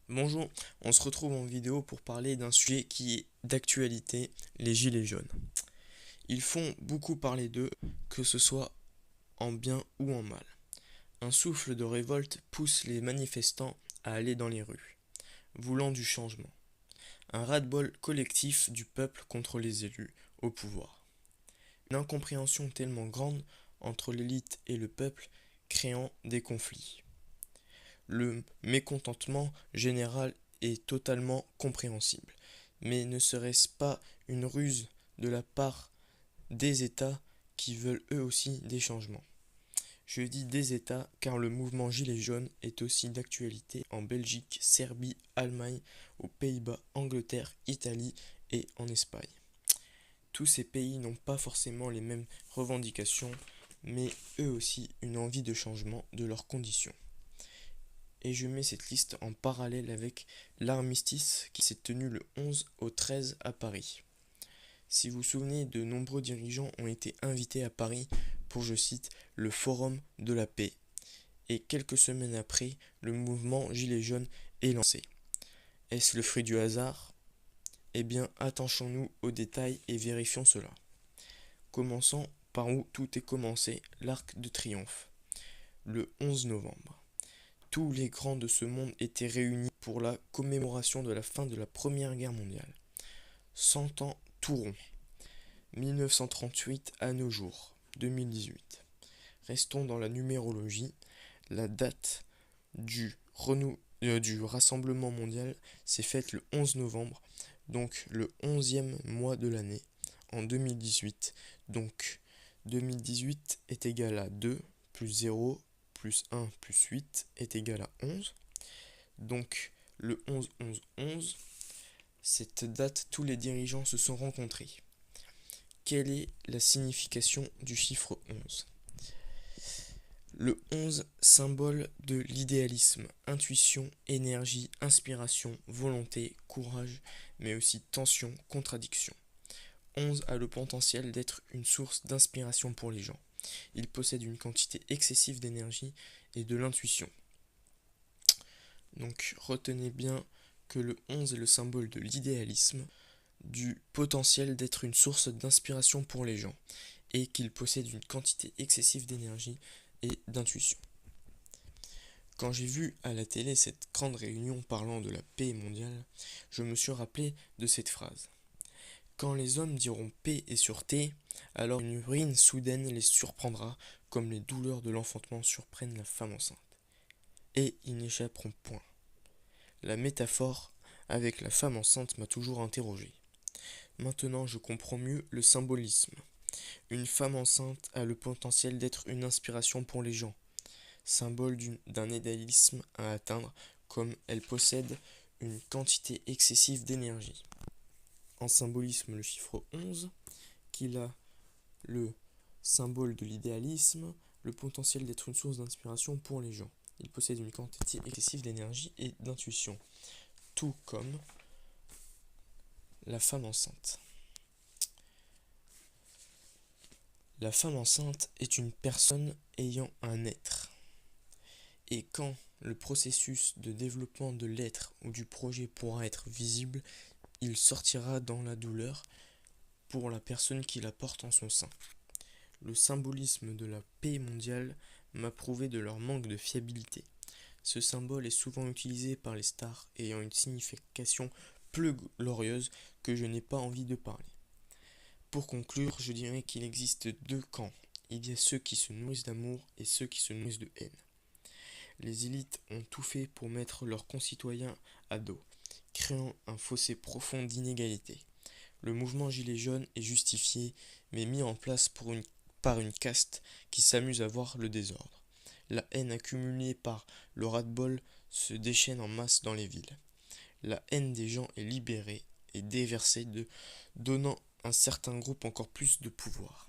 Bonjour, on se retrouve en vidéo pour parler d'un sujet qui est d'actualité, les gilets jaunes. Ils font beaucoup parler d'eux, que ce soit en bien ou en mal. Un souffle de révolte pousse les manifestants à aller dans les rues, voulant du changement. Un ras-de-bol collectif du peuple contre les élus au pouvoir. Une incompréhension tellement grande entre l'élite et le peuple, créant des conflits. Le mécontentement général est totalement compréhensible, mais ne serait-ce pas une ruse de la part des États qui veulent eux aussi des changements? Je dis des États car le mouvement Gilets jaunes est aussi d'actualité en Belgique, Serbie, Allemagne, aux Pays-Bas, Angleterre, Italie et en Espagne. Tous ces pays n'ont pas forcément les mêmes revendications, mais eux aussi une envie de changement de leurs conditions. Et je mets cette liste en parallèle avec l'armistice qui s'est tenu le 11 au 13 à Paris. Si vous vous souvenez, de nombreux dirigeants ont été invités à Paris pour, je cite, le Forum de la paix. Et quelques semaines après, le mouvement Gilets jaunes est lancé. Est-ce le fruit du hasard? Eh bien, attachons-nous aux détails et vérifions cela. Commençons par où tout est commencé, l'Arc de Triomphe, le 11 novembre. Tous les grands de ce monde étaient réunis pour la commémoration de la fin de la Première Guerre mondiale. 100 ans tout rond. 1938 à nos jours, 2018. Restons dans la numérologie. La date du rassemblement mondial s'est faite le 11 novembre, donc le 11e mois de l'année, en 2018. Donc 2018 est égal à 2 plus 0 plus 1 plus 8 est égal à 11. Donc le 11-11-11, cette date, tous les dirigeants se sont rencontrés. Quelle est la signification du chiffre 11? Le 11, symbole de l'idéalisme, intuition, énergie, inspiration, volonté, courage, mais aussi tension, contradiction. 11 a le potentiel d'être une source d'inspiration pour les gens. Il possède une quantité excessive d'énergie et de l'intuition. Donc retenez bien que le 11 est le symbole de l'idéalisme, du potentiel d'être une source d'inspiration pour les gens, et qu'il possède une quantité excessive d'énergie et d'intuition. Quand j'ai vu à la télé cette grande réunion parlant de la paix mondiale, je me suis rappelé de cette phrase. Quand les hommes diront paix et sûreté, alors une ruine soudaine les surprendra comme les douleurs de l'enfantement surprennent la femme enceinte. Et ils n'échapperont point. La métaphore avec la femme enceinte m'a toujours interrogé. Maintenant je comprends mieux le symbolisme. Une femme enceinte a le potentiel d'être une inspiration pour les gens, symbole d'un idéalisme à atteindre comme elle possède une quantité excessive d'énergie. En symbolisme, le chiffre 11, qu'il a le symbole de l'idéalisme, le potentiel d'être une source d'inspiration pour les gens. Il possède une quantité excessive d'énergie et d'intuition, tout comme la femme enceinte. La femme enceinte est une personne ayant un être. Et quand le processus de développement de l'être ou du projet pourra être visible, il sortira dans la douleur pour la personne qui la porte en son sein. Le symbolisme de la paix mondiale m'a prouvé de leur manque de fiabilité. Ce symbole est souvent utilisé par les stars ayant une signification plus glorieuse que je n'ai pas envie de parler. Pour conclure, je dirais qu'il existe deux camps. Il y a ceux qui se nourrissent d'amour et ceux qui se nourrissent de haine. Les élites ont tout fait pour mettre leurs concitoyens à dos, créant un fossé profond d'inégalité. Le mouvement Gilets jaunes est justifié, mais mis en place par une caste qui s'amuse à voir le désordre. La haine accumulée par le ras-de-bol se déchaîne en masse dans les villes. La haine des gens est libérée et déversée, donnant à un certain groupe encore plus de pouvoir.